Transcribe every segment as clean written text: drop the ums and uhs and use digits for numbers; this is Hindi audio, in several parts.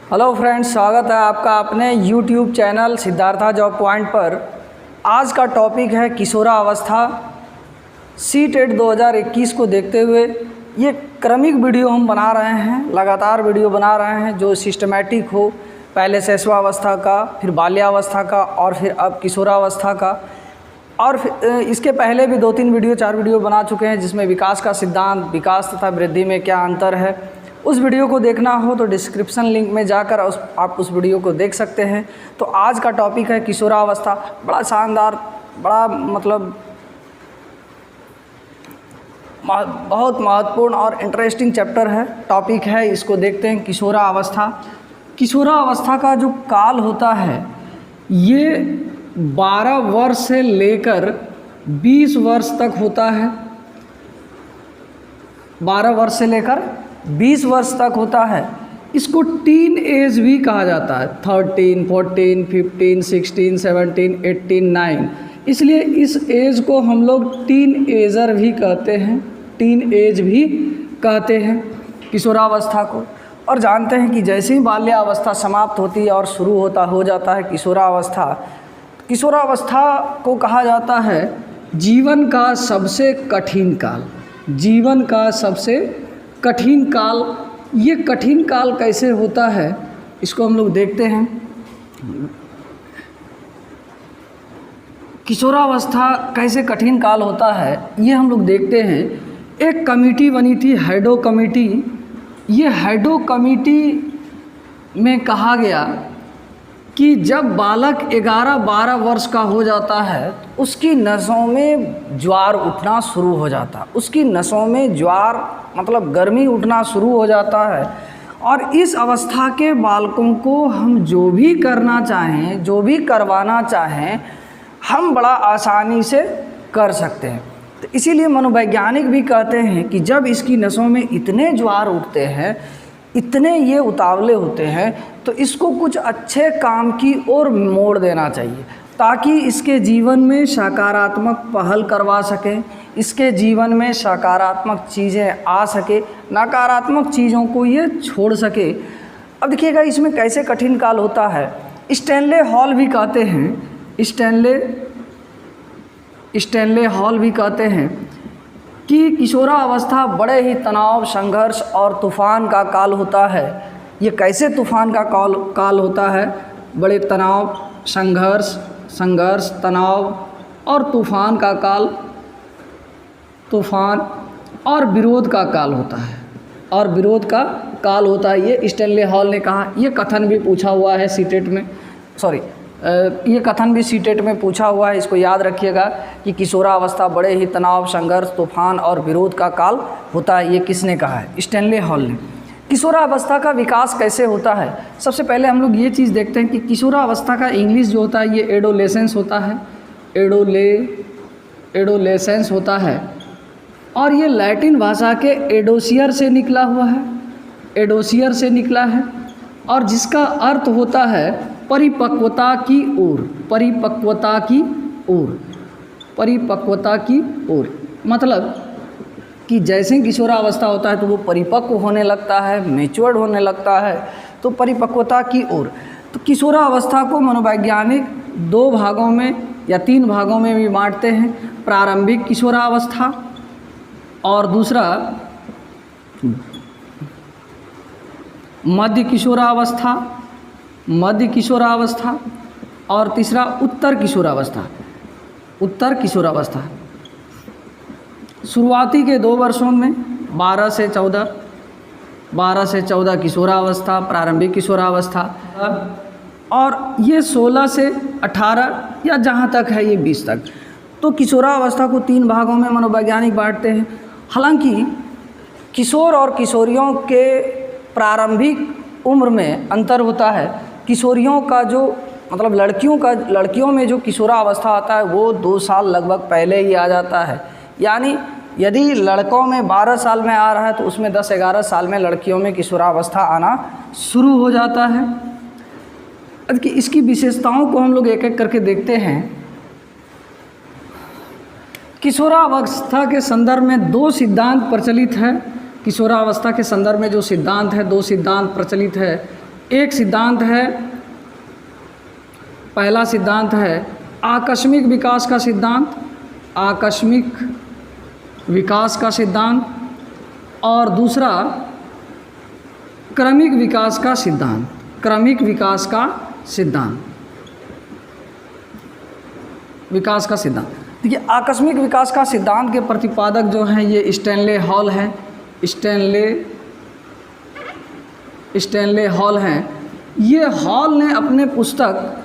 हेलो फ्रेंड्स, स्वागत है आपका अपने YouTube channel Siddhartha job point पर। आज का टॉपिक है किशोरावस्था। सी-टेट 2021 को देखते हुए ये क्रमिक वीडियो हम बना रहे हैं, लगातार वीडियो बना रहे हैं जो सिस्टमैटिक हो। पहले शैशवावस्था का, फिर बाल्यावस्था का और फिर अब किशोरावस्था का। और इसके पहले भी 2-3 वीडियो 4 वीडियो बना चुके हैं जिसमें विकास का सिद्धांत, विकास तथा वृद्धि में क्या अंतर है। उस वीडियो को देखना हो तो डिस्क्रिप्शन लिंक में जाकर आप उस वीडियो को देख सकते हैं। तो आज का टॉपिक है किशोरावस्था। बड़ा शानदार, बड़ा बहुत महत्वपूर्ण और इंटरेस्टिंग चैप्टर है, टॉपिक है। इसको देखते हैं, किशोरावस्था। किशोरावस्था का जो काल होता है ये 12 वर्ष से लेकर 20 वर्ष तक होता है। 12 वर्ष से लेकर 20 वर्ष तक होता है। इसको टीन एज भी कहा जाता है। 13, 14, 15, 16, 17, 18, 9। इसलिए इस एज को हम लोग टीन एजर भी कहते हैं, टीन एज भी कहते हैं किशोरावस्था को। और जानते हैं कि जैसे ही बाल्यावस्था समाप्त होती है और शुरू हो जाता है किशोरावस्था। किशोरावस्था को कहा जाता है जीवन का सबसे कठिन काल। जीवन का सबसे कठिन काल। ये कठिन काल कैसे होता है इसको हम लोग देखते हैं। किशोरावस्था कैसे कठिन काल होता है ये हम लोग देखते हैं। एक कमेटी बनी थी, हैडो कमेटी। ये हैडो कमेटी में कहा गया कि जब बालक 11-12 वर्ष का हो जाता है तो उसकी नसों में ज्वार उठना शुरू हो जाता है। उसकी नसों में ज्वार मतलब गर्मी उठना शुरू हो जाता है। और इस अवस्था के बालकों को हम जो भी करना चाहें, जो भी करवाना चाहें, हम बड़ा आसानी से कर सकते हैं। तो इसीलिए मनोवैज्ञानिक भी कहते हैं कि जब इसकी नसों में इतने ज्वार उठते हैं, इतने ये उतावले होते हैं, तो इसको कुछ अच्छे काम की ओर मोड़ देना चाहिए ताकि इसके जीवन में सकारात्मक पहल करवा सकें, इसके जीवन में सकारात्मक चीज़ें आ सके, नकारात्मक चीज़ों को ये छोड़ सके। अब देखिएगा इसमें कैसे कठिन काल होता है। स्टैनले हॉल भी कहते हैं, स्टैनले हॉल भी कहते हैं कि किशोरावस्था बड़े ही तनाव, संघर्ष और तूफ़ान का काल होता है। ये कैसे तूफ़ान का काल होता है? बड़े तनाव, संघर्ष, तनाव और तूफ़ान का काल, तूफ़ान और विरोध का काल होता है। और विरोध का काल होता है, ये स्टैनले हॉल ने कहा। ये कथन भी पूछा हुआ है सी-टेट में, ये कथन भी सी-टेट में पूछा हुआ है। इसको याद रखिएगा कि किशोरावस्था बड़े ही तनाव, संघर्ष, तूफान और विरोध का काल होता है। ये किसने कहा है? स्टैनले हॉल ने। किशोरावस्था का विकास कैसे होता है? सबसे पहले हम लोग ये चीज़ देखते हैं कि किशोरावस्था का इंग्लिश जो होता है ये एडोलेसेंस होता है, एडोलेसेंस होता है। और ये लैटिन भाषा के एडोसियर से निकला हुआ है, एडोसियर से निकला है। और जिसका अर्थ होता है परिपक्वता की ओर, परिपक्वता की ओर, परिपक्वता की ओर। मतलब कि जैसे किशोरावस्था होता है तो वो परिपक्व होने लगता है, मैच्योर्ड होने लगता है, तो परिपक्वता की ओर। तो किशोरावस्था को मनोवैज्ञानिक 2 भागों में या 3 भागों में भी बांटते हैं। प्रारंभिक किशोरावस्था और दूसरा मध्य किशोरावस्था, मध्य किशोरावस्था और तीसरा उत्तर किशोरावस्था, उत्तर किशोरावस्था। शुरुआती के 2 वर्षों में 12 से 14 किशोरावस्था, प्रारंभिक किशोरावस्था। और ये 16 से 18 या जहाँ तक है ये 20 तक। तो किशोरावस्था को 3 भागों में मनोवैज्ञानिक बांटते हैं। हालांकि किशोर और किशोरियों के प्रारंभिक उम्र में अंतर होता है। किशोरियों का जो मतलब लड़कियों में जो किशोरावस्था आता है वो 2 साल लगभग पहले ही आ जाता है। यानी यदि लड़कों में 12 साल में आ रहा है तो उसमें 10-11 साल में लड़कियों में किशोरावस्था आना शुरू हो जाता है। अब इसकी विशेषताओं को हम लोग एक एक करके देखते हैं। किशोरावस्था के संदर्भ में 2 सिद्धांत प्रचलित हैं। किशोरावस्था के संदर्भ में जो सिद्धांत है, 2 सिद्धांत प्रचलित है। एक सिद्धांत है, पहला सिद्धांत है आकस्मिक विकास का सिद्धांत, आकस्मिक विकास का सिद्धांत, और दूसरा क्रमिक विकास का सिद्धांत, क्रमिक विकास का सिद्धांत, विकास का सिद्धांत। देखिए, आकस्मिक विकास का सिद्धांत के प्रतिपादक जो हैं ये स्टैनले हॉल हैं, स्टैनले हॉल हैं। ये हॉल ने अपने पुस्तक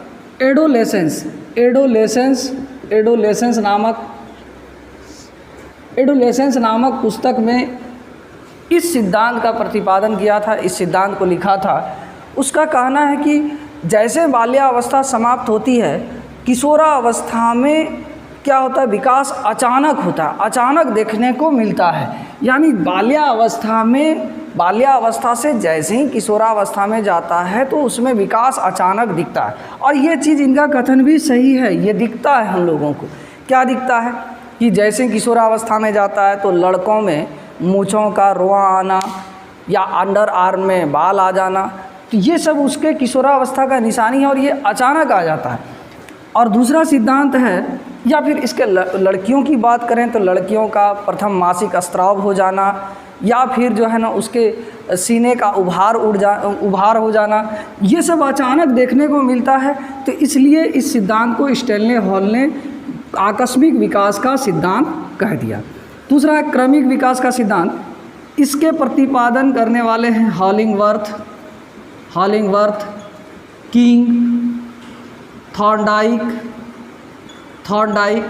एडोलेसेंस नामक पुस्तक में इस सिद्धांत का प्रतिपादन किया था, इस सिद्धांत को लिखा था। उसका कहना है कि जैसे बाल्यावस्था समाप्त होती है, किशोरावस्था में क्या होता है, विकास अचानक होता है, अचानक देखने को मिलता है। यानी बाल्यावस्था से जैसे ही किशोरावस्था में जाता है तो उसमें विकास अचानक दिखता है। और ये चीज़, इनका कथन भी सही है, ये दिखता है हम लोगों को। क्या दिखता है कि जैसे किशोरावस्था में जाता है तो लड़कों में मूँछों का रोआ आना या अंडर आर्म में बाल आ जाना, तो ये सब उसके किशोरावस्था का निशानी है और ये अचानक आ जाता है। और दूसरा सिद्धांत है, या फिर इसके लड़कियों की बात करें तो लड़कियों का प्रथम मासिक स्राव हो जाना, या फिर जो है ना उसके सीने का उभार हो जाना, ये सब अचानक देखने को मिलता है। तो इसलिए इस सिद्धांत को स्टैनले हॉल ने आकस्मिक विकास का सिद्धांत कह दिया। दूसरा है क्रमिक विकास का सिद्धांत। इसके प्रतिपादन करने वाले हैं हॉलिंगवर्थ, किंग, थॉर्नडाइक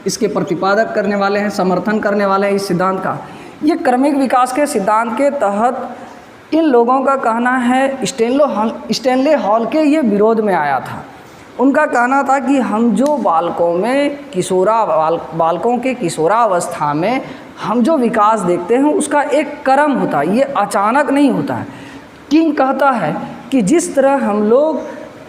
इसके प्रतिपादक करने वाले हैं, समर्थन करने वाले हैं इस सिद्धांत का। ये क्रमिक विकास के सिद्धांत के तहत इन लोगों का कहना है, स्टैनले हॉल के ये विरोध में आया था। उनका कहना था कि हम जो बालकों के किशोरावस्था में हम जो विकास देखते हैं उसका एक क्रम होता है, ये अचानक नहीं होता है। किंग कहता है कि जिस तरह हम लोग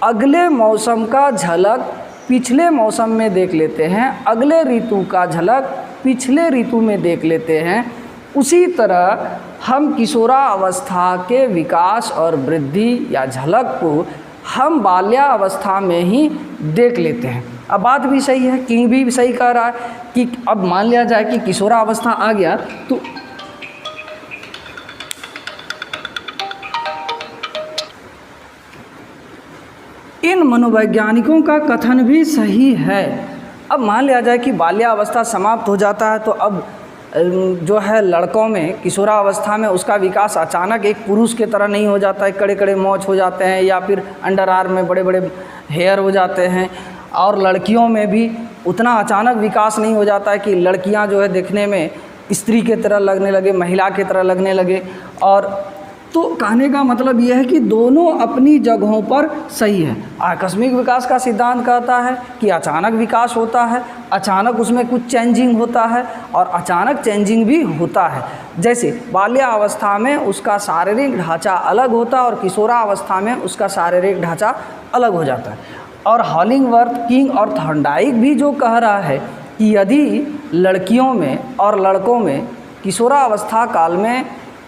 अगले मौसम का झलक पिछले मौसम में देख लेते हैं, अगले ऋतु का झलक पिछले ऋतु में देख लेते हैं, उसी तरह हम किशोरावस्था के विकास और वृद्धि या झलक को हम बाल्यावस्था में ही देख लेते हैं। अब बात भी सही है, किंग भी सही कह रहा है कि अब मान लिया जाए कि किशोरावस्था आ गया तो इन मनोवैज्ञानिकों का कथन भी सही है। अब मान लिया जाए कि बाल्यावस्था समाप्त हो जाता है तो अब जो है लड़कों में किशोरावस्था में उसका विकास अचानक एक पुरुष के तरह नहीं हो जाता है, कड़े कड़े मोछ हो जाते हैं या फिर अंडर आर्म में बड़े बड़े हेयर हो जाते हैं। और लड़कियों में भी उतना अचानक विकास नहीं हो जाता है कि लड़कियां जो है देखने में स्त्री के तरह लगने लगे, महिला के तरह लगने लगे। और तो कहने का मतलब यह है कि दोनों अपनी जगहों पर सही है। आकस्मिक विकास का सिद्धांत कहता है कि अचानक विकास होता है, अचानक उसमें कुछ चेंजिंग होता है और अचानक चेंजिंग भी होता है। जैसे बाल्यावस्था में उसका शारीरिक ढांचा अलग होता है और किशोरावस्था में उसका शारीरिक ढांचा अलग हो जाता है। और हॉलिंगवर्थ, किंग और थॉर्नडाइक भी जो कह रहा है कि यदि लड़कियों में और लड़कों में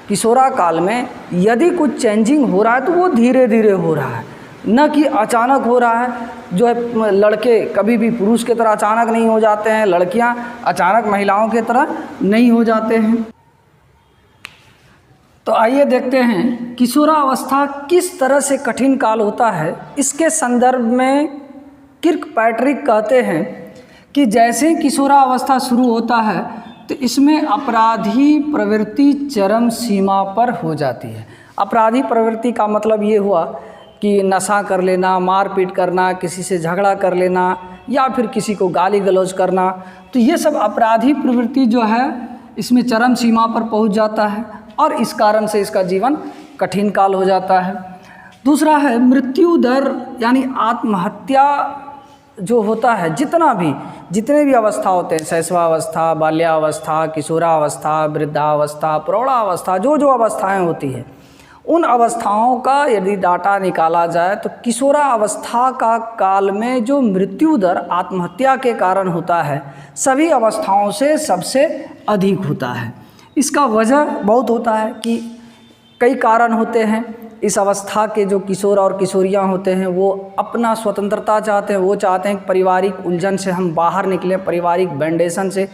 किशोरा काल में यदि कुछ चेंजिंग हो रहा है तो वो धीरे धीरे हो रहा है, न कि अचानक हो रहा है। जो है लड़के कभी भी पुरुष की तरह अचानक नहीं हो जाते हैं, लड़कियां अचानक महिलाओं की तरह नहीं हो जाते हैं। तो आइए देखते हैं किशोरावस्था किस तरह से कठिन काल होता है। इसके संदर्भ में किर्कपैट्रिक कहते हैं कि जैसे किशोरावस्था शुरू होता है तो इसमें अपराधी प्रवृत्ति चरम सीमा पर हो जाती है। अपराधी प्रवृत्ति का मतलब ये हुआ कि नशा कर लेना, मारपीट करना, किसी से झगड़ा कर लेना या फिर किसी को गाली गलौज करना, तो ये सब अपराधी प्रवृत्ति जो है इसमें चरम सीमा पर पहुंच जाता है और इस कारण से इसका जीवन कठिन काल हो जाता है। दूसरा है मृत्यु दर, यानी आत्महत्या जो होता है, जितने भी अवस्था होते हैं, शैशवावस्था, बाल्यावस्था, किशोरावस्था, वृद्धावस्था, प्रौढ़ावस्था, जो अवस्थाएं होती हैं, उन अवस्थाओं का यदि डाटा निकाला जाए तो किशोरावस्था का काल में जो मृत्यु दर आत्महत्या के कारण होता है सभी अवस्थाओं से सबसे अधिक होता है। इसका वजह बहुत होता है कि कई कारण होते हैं। इस अवस्था के जो किशोर और किशोरियां होते हैं वो अपना स्वतंत्रता चाहते हैं, वो चाहते हैं कि पारिवारिक उलझन से हम बाहर निकलें, पारिवारिक बैंडेशन से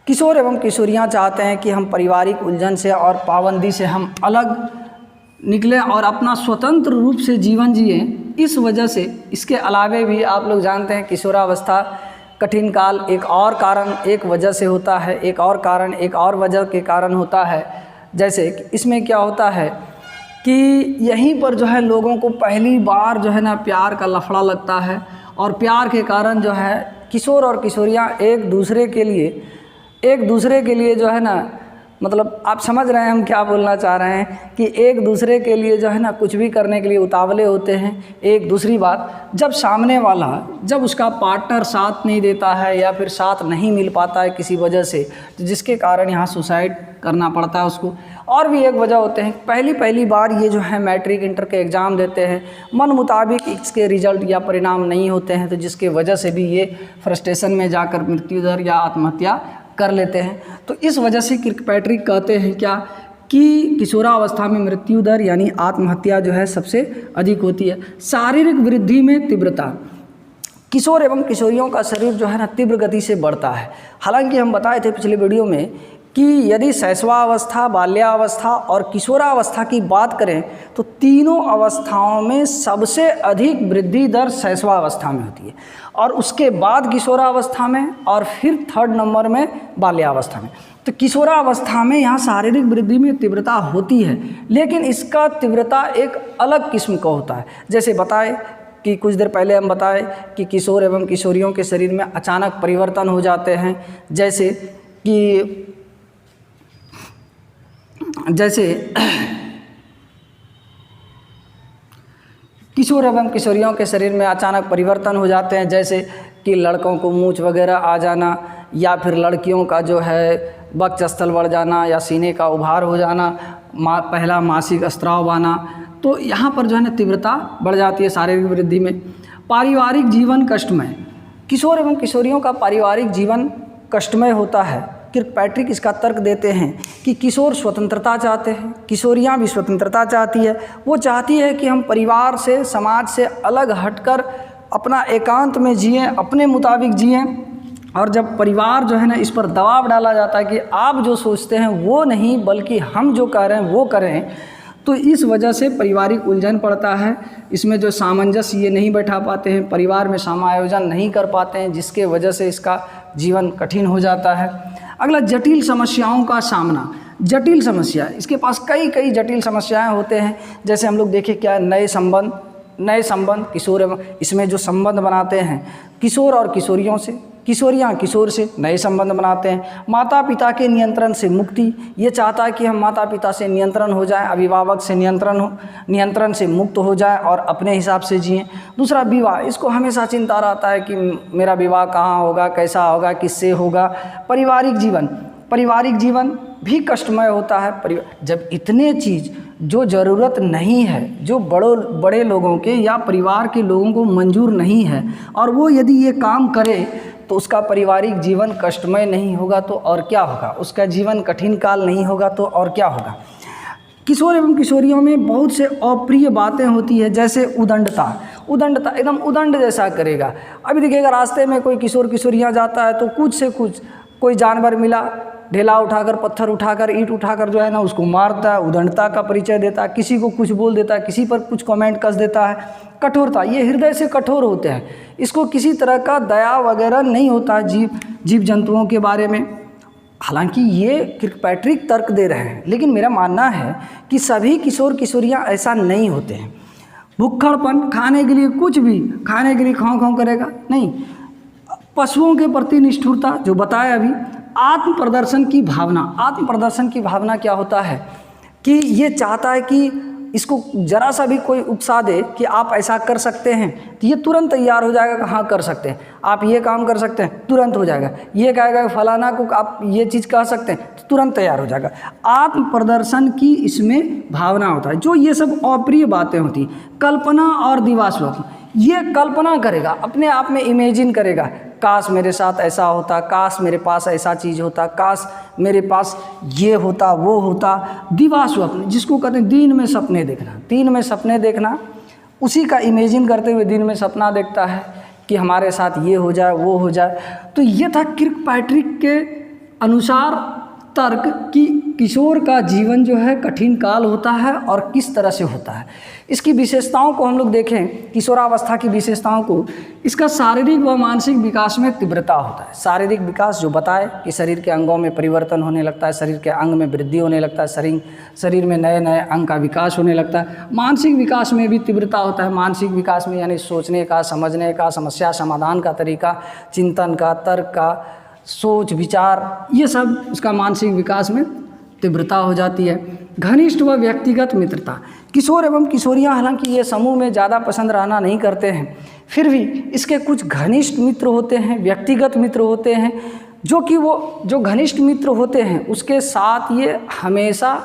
किशोर एवं किशोरियां चाहते हैं कि हम पारिवारिक उलझन से और पाबंदी से हम अलग निकलें और अपना स्वतंत्र रूप से जीवन जिएं। इस वजह से इसके अलावे भी आप लोग जानते हैं किशोरावस्था कठिन काल एक और कारण एक वजह से होता है, एक और कारण एक और वजह के कारण होता है। जैसे इसमें क्या होता है कि यहीं पर जो है लोगों को पहली बार जो है ना प्यार का लफड़ा लगता है और प्यार के कारण जो है किशोर और किशोरियां एक दूसरे के लिए जो है ना, मतलब आप समझ रहे हैं हम क्या बोलना चाह रहे हैं कि एक दूसरे के लिए जो है ना कुछ भी करने के लिए उतावले होते हैं। एक दूसरी बात, जब सामने वाला जब उसका पार्टनर साथ नहीं देता है या फिर साथ नहीं मिल पाता है किसी वजह से, तो जिसके कारण यहाँ सुसाइड करना पड़ता है उसको। और भी एक वजह होते हैं, पहली बार ये जो है मैट्रिक इंटर के एग्ज़ाम देते हैं, मन मुताबिक इसके रिजल्ट या परिणाम नहीं होते हैं, तो जिसके वजह से भी ये फ्रस्ट्रेशन में जाकर मृत्यु दर या आत्महत्या कर लेते हैं। तो इस वजह से किर्कपैट्रिक कहते हैं क्या कि किशोरावस्था में मृत्यु दर यानी आत्महत्या जो है सबसे अधिक होती है। शारीरिक वृद्धि में तीव्रता, किशोर एवं किशोरियों का शरीर जो है ना तीव्र गति से बढ़ता है। हालांकि हम बताए थे पिछले वीडियो में कि यदि शैशवावस्था, बाल्यावस्था और किशोरावस्था की बात करें तो तीनों अवस्थाओं में सबसे अधिक वृद्धि दर शैशवावस्था में होती है और उसके बाद किशोरावस्था में और फिर थर्ड नंबर में बाल्यावस्था में। तो किशोरावस्था में यहाँ शारीरिक वृद्धि में तीव्रता होती है, लेकिन इसका तीव्रता एक अलग किस्म का होता है। जैसे बताए कि कुछ देर पहले हम बताए कि किशोर एवं किशोरियों के शरीर में अचानक परिवर्तन हो जाते हैं, जैसे किशोर एवं किशोरियों के शरीर में अचानक परिवर्तन हो जाते हैं, जैसे कि लड़कों को मूंछ वगैरह आ जाना या फिर लड़कियों का जो है वक्षस्थल बढ़ जाना या सीने का उभार हो जाना, पहला मासिक स्राव आना। तो यहाँ पर जो है ना तीव्रता बढ़ जाती है शारीरिक वृद्धि में। पारिवारिक जीवन कष्टमय, किशोर एवं किशोरियों का पारिवारिक जीवन कष्टमय होता है। किर्कपैट्रिक इसका तर्क देते हैं कि किशोर स्वतंत्रता चाहते हैं, किशोरियां भी स्वतंत्रता चाहती है। वो चाहती है कि हम परिवार से, समाज से अलग हटकर अपना एकांत में जिएं, अपने मुताबिक जिएं। और जब परिवार जो है ना इस पर दबाव डाला जाता है कि आप जो सोचते हैं वो नहीं बल्कि हम जो कह रहे हैं वो करें, तो इस वजह से पारिवारिक उलझन पड़ता है। इसमें जो सामंजस्य ये नहीं बैठा पाते हैं, परिवार में समायोजन नहीं कर पाते हैं, जिसके वजह से इसका जीवन कठिन हो जाता है। अगला, जटिल समस्याओं का सामना। जटिल समस्या, इसके पास कई जटिल समस्याएं होते हैं। जैसे हम लोग देखें क्या, नए संबंध किशोर एवं इसमें जो संबंध बनाते हैं किशोर और किशोरियों से, किशोरियां किशोर से नए संबंध बनाते हैं। माता पिता के नियंत्रण से मुक्ति, ये चाहता है कि हम माता पिता से नियंत्रण हो जाए, अभिभावक से नियंत्रण से मुक्त हो जाए और अपने हिसाब से जिएं। दूसरा, विवाह, इसको हमेशा चिंता रहता है कि मेरा विवाह कहाँ होगा, कैसा होगा, किससे होगा। पारिवारिक जीवन भी कष्टमय होता है। जब इतने चीज़ जो ज़रूरत नहीं है, जो बड़े लोगों के या परिवार के लोगों को मंजूर नहीं है, और वो यदि ये काम करे तो उसका पारिवारिक जीवन कष्टमय नहीं होगा तो और क्या होगा, उसका जीवन कठिन काल नहीं होगा तो और क्या होगा। किशोर एवं किशोरियों में बहुत से अप्रिय बातें होती है, जैसे उदंडता एकदम उदंड जैसा करेगा। अभी देखिएगा रास्ते में कोई किशोर किशोरियाँ जाता है तो कुछ से कुछ कोई जानवर मिला, ढेला उठाकर, पत्थर उठाकर, ईंट उठाकर जो है ना उसको मारता है, उदंडता का परिचय देता है, किसी को कुछ बोल देता है, किसी पर कुछ कमेंट कस देता है। कठोरता, ये हृदय से कठोर होते हैं, इसको किसी तरह का दया वगैरह नहीं होता है जीव जंतुओं के बारे में। हालांकि ये किर्कपैट्रिक तर्क दे रहे हैं, लेकिन मेरा मानना है कि सभी किशोर किशोरियाँ ऐसा नहीं होते हैं। भुक्खड़पन, खाने के लिए कुछ भी खाने के लिए खाँव करेगा नहीं। पशुओं के प्रति निष्ठुरता, जो बताया अभी। आत्म प्रदर्शन की भावना क्या होता है कि ये चाहता है कि इसको जरा सा भी कोई उकसा दे कि आप ऐसा कर सकते हैं तो ये तुरंत तैयार हो जाएगा कि हाँ कर सकते हैं, आप ये काम कर सकते हैं, तुरंत हो जाएगा। ये कहेगा फलाना को आप ये चीज़ कह सकते हैं तो तुरंत तैयार हो जाएगा। आत्म प्रदर्शन की इसमें भावना होता है। जो ये सब अप्रिय बातें होती हैं, कल्पना और दिवास्वप्न, ये कल्पना करेगा, अपने आप में इमेजिन करेगा, काश मेरे साथ ऐसा होता, काश मेरे पास ऐसा चीज़ होता, काश मेरे पास ये होता वो होता। दिवा स्वप्न, जिसको कहते हैं दिन में सपने देखना, दिन में सपने देखना, उसी का इमेजिन करते हुए दिन में सपना देखता है कि हमारे साथ ये हो जाए वो हो जाए। तो ये था किर्कपैट्रिक के अनुसार तर्क कि किशोर का जीवन जो है कठिन काल होता है और किस तरह से होता है। इसकी विशेषताओं को हम लोग देखें, किशोरावस्था की विशेषताओं को, इसका शारीरिक व मानसिक विकास में तीव्रता होता है। शारीरिक विकास जो बताए कि शरीर के अंगों में परिवर्तन होने लगता है, शरीर के अंग में वृद्धि होने लगता है, शरीर में नए नए अंग का विकास होने लगता है। मानसिक विकास में भी तीव्रता होता है। मानसिक विकास में यानी सोचने का, समझने का, समस्या समाधान का तरीका, चिंतन का, तर्क का, सोच विचार, ये सब उसका मानसिक विकास में तीव्रता हो जाती है। घनिष्ठ व व्यक्तिगत मित्रता, किशोर एवं किशोरियां हालांकि ये समूह में ज़्यादा पसंद रहना नहीं करते हैं, फिर भी इसके कुछ घनिष्ठ मित्र होते हैं, व्यक्तिगत मित्र होते हैं, जो कि वो जो घनिष्ठ मित्र होते हैं उसके साथ ये हमेशा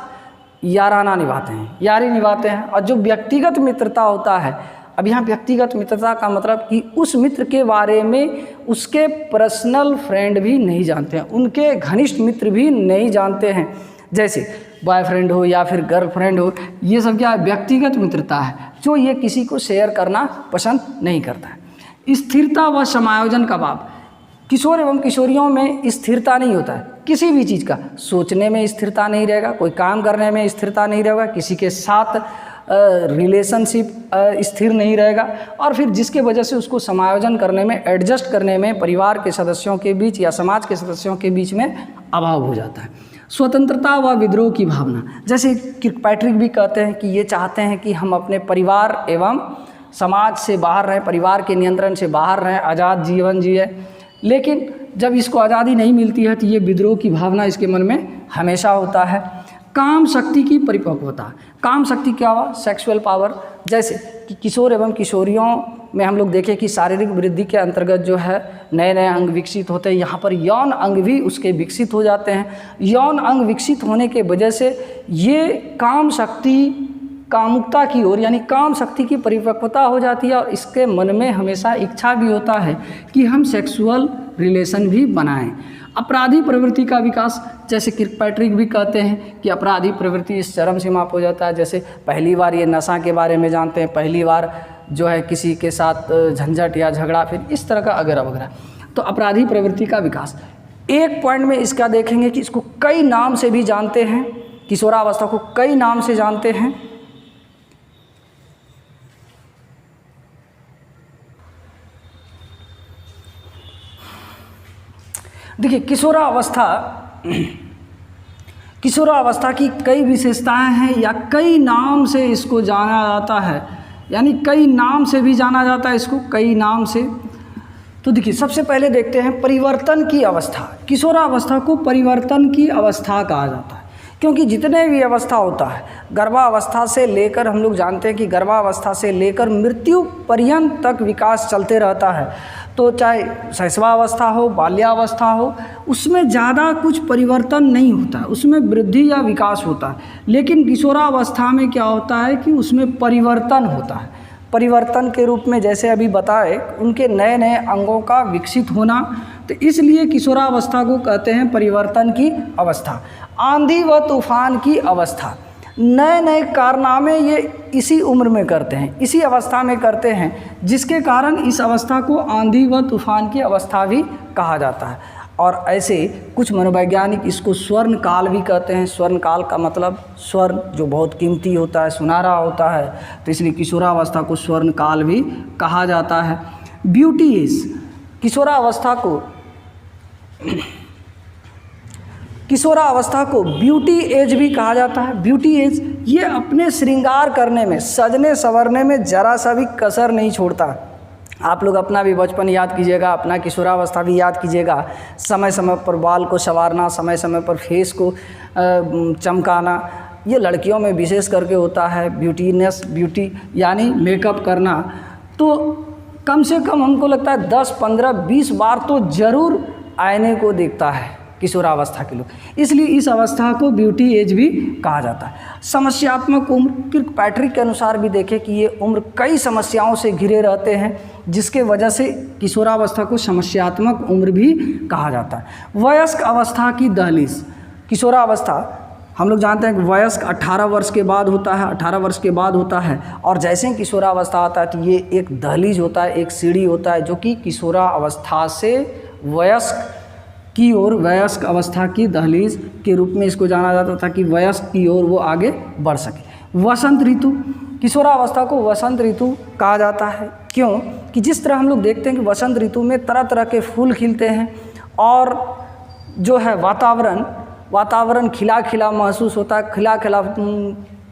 याराना निभाते हैं, यारी निभाते हैं। और जो व्यक्तिगत मित्रता होता है, अब यहाँ व्यक्तिगत मित्रता का मतलब कि उस मित्र के बारे में उसके पर्सनल फ्रेंड भी नहीं जानते हैं, उनके घनिष्ठ मित्र भी नहीं जानते हैं, जैसे बॉयफ्रेंड हो या फिर गर्लफ्रेंड हो। ये सब क्या है? व्यक्तिगत मित्रता है, जो ये किसी को शेयर करना पसंद नहीं करता है। स्थिरता व समायोजन का भाव, किशोर एवं किशोरियों में स्थिरता नहीं होता है किसी भी चीज़ का। सोचने में स्थिरता नहीं रहेगा, कोई काम करने में स्थिरता नहीं रहेगा, किसी के साथ रिलेशनशिप स्थिर नहीं रहेगा, और फिर जिसके वजह से उसको समायोजन करने में, एडजस्ट करने में परिवार के सदस्यों के बीच या समाज के सदस्यों के बीच में अभाव हो जाता है। स्वतंत्रता व विद्रोह की भावना, जैसे किर्कपैट्रिक भी कहते हैं कि ये चाहते हैं कि हम अपने परिवार एवं समाज से बाहर रहें, परिवार के नियंत्रण से बाहर रहें, आज़ाद जीवन जिए। लेकिन जब इसको आज़ादी नहीं मिलती है तो ये विद्रोह की भावना इसके मन में हमेशा होता है। काम शक्ति की परिपक्वता, काम शक्ति क्या हुआ? Sexual power. जैसे कि किशोर एवं किशोरियों में हम लोग देखें कि शारीरिक वृद्धि के अंतर्गत जो है नए नए अंग विकसित होते हैं, यहाँ पर यौन अंग भी उसके विकसित हो जाते हैं। यौन अंग विकसित होने के वजह से ये काम शक्ति कामुकता की ओर यानी काम शक्ति की परिपक्वता हो जाती है, और इसके मन में हमेशा इच्छा भी होता है कि हम सेक्सुअल रिलेशन भी बनाएं। अपराधी प्रवृत्ति का विकास, जैसे किर्कपैट्रिक भी कहते हैं कि अपराधी प्रवृत्ति इस चरम सीमा पर हो जाता है। जैसे पहली बार ये नशा के बारे में जानते हैं, पहली बार जो है किसी के साथ झंझट या झगड़ा, फिर इस तरह का वगैरह वगैरह। तो अपराधी प्रवृत्ति का विकास, एक पॉइंट में इसका देखेंगे कि इसको कई नाम से भी जानते हैं, किशोरावस्था को कई नाम से जानते हैं। देखिए किशोरावस्था की कई विशेषताएं हैं या कई नाम से इसको जाना जाता है, यानी कई नाम से भी जाना जाता है इसको, कई नाम से। तो देखिए सबसे पहले देखते हैं परिवर्तन की अवस्था। किशोरावस्था को परिवर्तन की अवस्था कहा जाता है, क्योंकि जितने भी अवस्था होता है, गर्भावस्था से लेकर, हम लोग जानते हैं कि गर्भावस्था से लेकर मृत्यु पर्यंत तक विकास चलते रहता है। तो चाहे शैशवावस्था हो, बाल्यावस्था हो, उसमें ज़्यादा कुछ परिवर्तन नहीं होता है, उसमें वृद्धि या विकास होता है। लेकिन किशोरावस्था में क्या होता है कि उसमें परिवर्तन होता है। परिवर्तन के रूप में जैसे अभी बताए, उनके नए नए अंगों का विकसित होना, तो इसलिए किशोरावस्था को कहते हैं परिवर्तन की अवस्था। आंधी व तूफान की अवस्था, नए नए कारनामे ये इसी उम्र में करते हैं, इसी अवस्था में करते हैं, जिसके कारण इस अवस्था को आंधी व तूफान की अवस्था भी कहा जाता है। और ऐसे कुछ मनोवैज्ञानिक इसको स्वर्ण काल भी कहते हैं। स्वर्ण काल का मतलब स्वर्ण जो बहुत कीमती होता है, सुनहरा होता है, तो इसलिए किशोरावस्था को स्वर्ण काल भी कहा जाता है। ब्यूटी एज, किशोरावस्था को ब्यूटी एज भी कहा जाता है। ब्यूटी एज ये अपने श्रृंगार करने में, सजने संवरने में ज़रा सा भी कसर नहीं छोड़ता। आप लोग अपना भी बचपन याद कीजिएगा, अपना किशोरावस्था भी याद कीजिएगा। समय समय पर बाल को संवारना, समय समय पर फेस को चमकाना, ये लड़कियों में विशेष करके होता है। ब्यूटी यानी मेकअप करना, तो कम से कम हमको लगता है 10, 15, 20 बार तो ज़रूर आईने को देखता है, किशोरावस्था के लोग। इसलिए इस अवस्था को ब्यूटी एज भी कहा जाता है। समस्यात्मक उम्र किर्कपैट्रिक के अनुसार भी देखें कि ये उम्र कई समस्याओं से घिरे रहते हैं, जिसके वजह से किशोरावस्था को समस्यात्मक उम्र भी कहा जाता है। वयस्क अवस्था की दहलीज, किशोरावस्था हम लोग जानते हैं कि वयस्क 18 वर्ष के बाद होता है, 18 वर्ष के बाद होता है, और जैसे ही किशोरावस्था आता है तो ये एक दहलीज होता है, एक सीढ़ी होता है जो कि किशोरावस्था से वयस्क की ओर, वयस्क अवस्था की दहलीज के रूप में इसको जाना जाता था कि वयस्क की ओर वो आगे बढ़ सके। वसंत ऋतु, किशोरावस्था को वसंत ऋतु कहा जाता है। क्यों? कि जिस तरह हम लोग देखते हैं कि वसंत ऋतु में तरह तरह के फूल खिलते हैं और जो है वातावरण खिला खिला महसूस होता है, खिला खिला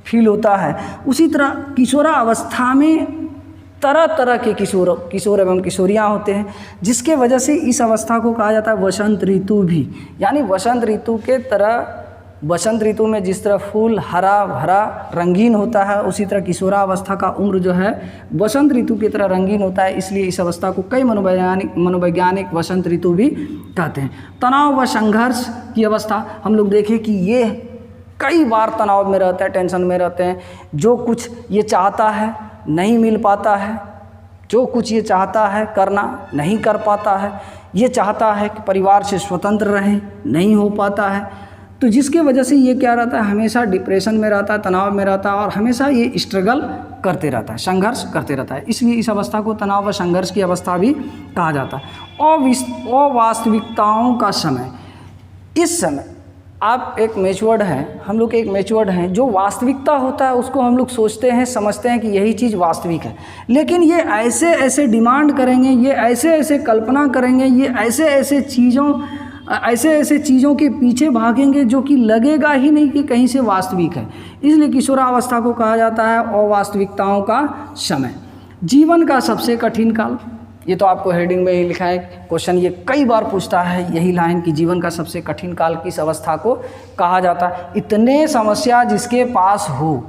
फील होता है। उसी तरह किशोरावस्था में तरह तरह के किशोर एवं किशोरियाँ होते हैं, जिसके वजह से इस अवस्था को कहा जाता है वसंत ऋतु भी। यानी वसंत ऋतु के तरह, वसंत ऋतु में जिस तरह फूल हरा भरा रंगीन होता है, उसी तरह किशोरावस्था का उम्र जो है वसंत ऋतु की तरह रंगीन होता है। इसलिए इस अवस्था को कई मनोवैज्ञानिक वसंत ऋतु भी कहते हैं। तनाव व संघर्ष की अवस्था, हम लोग देखें कि ये कई बार तनाव में रहते हैं, टेंशन में रहते हैं। जो कुछ ये चाहता है नहीं मिल पाता है, जो कुछ ये चाहता है करना नहीं कर पाता है, ये चाहता है कि परिवार से स्वतंत्र रहें, नहीं हो पाता है। तो जिसके वजह से ये क्या रहता है, हमेशा डिप्रेशन में रहता है, तनाव में रहता है और हमेशा ये स्ट्रगल करते रहता है, संघर्ष करते रहता है। इसलिए इस अवस्था को तनाव व संघर्ष की अवस्था भी कहा जाता है। अवास्तविकताओं का समय, इस समय आप एक मैच्योर्ड हैं, हम लोग एक मैच्योर्ड हैं, जो वास्तविकता होता है उसको हम लोग सोचते हैं, समझते हैं कि यही चीज़ वास्तविक है। लेकिन ये ऐसे ऐसे डिमांड करेंगे, ये ऐसे ऐसे कल्पना करेंगे, ये ऐसे ऐसे चीज़ों के पीछे भागेंगे जो कि लगेगा ही नहीं कि कहीं से वास्तविक है। इसलिए किशोरावस्था को कहा जाता है अवास्तविकताओं का समय। जीवन का सबसे कठिन काल, ये तो आपको हेडिंग में ही लिखा है, क्वेश्चन ये कई बार पूछता है यही लाइन कि जीवन का सबसे कठिन काल किस अवस्था को कहा जाता है। इतने समस्या जिसके पास हो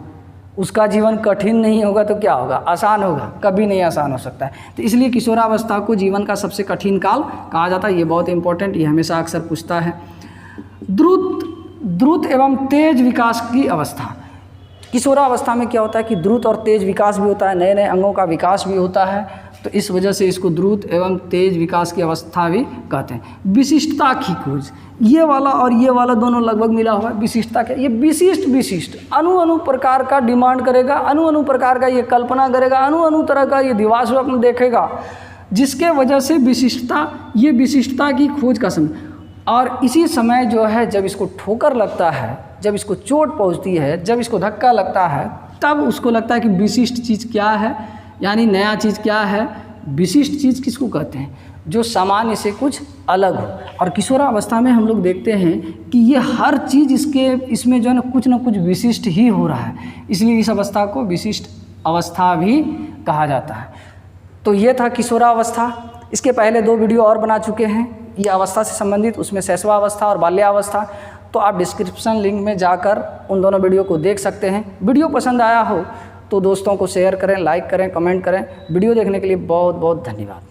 उसका जीवन कठिन नहीं होगा तो क्या होगा, आसान होगा? कभी नहीं आसान हो सकता है। तो इसलिए किशोरावस्था को जीवन का सबसे कठिन काल कहा जाता है। ये बहुत इंपॉर्टेंट, ये हमेशा अक्सर पूछता है। द्रुत एवं तेज विकास की अवस्था, किशोरावस्था में क्या होता है कि द्रुत और तेज विकास भी होता है, नए नए अंगों का विकास भी होता है, तो इस वजह से इसको द्रुत एवं तेज विकास की अवस्था भी कहते हैं। विशिष्टता की खोज, ये वाला और ये वाला दोनों लगभग मिला हुआ है। विशिष्टता क्या? ये विशिष्ट अणु प्रकार का डिमांड करेगा, अणु प्रकार का ये कल्पना करेगा, अणु तरह का ये दिवार स्वप्न देखेगा, जिसके वजह से ये विशिष्टता की खोज का समय। और इसी समय जो है जब इसको ठोकर लगता है, जब इसको चोट पहुंचती है, जब इसको धक्का लगता है, तब उसको लगता है कि विशिष्ट चीज़ क्या है, यानी नया चीज़ क्या है। विशिष्ट चीज़ किसको कहते हैं? जो सामान्य से कुछ अलग हो। और किशोरावस्था में हम लोग देखते हैं कि ये हर चीज़ इसमें जो है ना कुछ विशिष्ट ही हो रहा है, इसलिए इस अवस्था को विशिष्ट अवस्था भी कहा जाता है। तो ये था किशोरावस्था। इसके पहले 2 वीडियो और बना चुके हैं ये अवस्था से संबंधित, उसमें शैशवावस्था और बाल्यावस्था, तो आप डिस्क्रिप्शन लिंक में जाकर उन दोनों वीडियो को देख सकते हैं। वीडियो पसंद आया हो तो दोस्तों को शेयर करें, लाइक करें, कमेंट करें। वीडियो देखने के लिए बहुत बहुत धन्यवाद।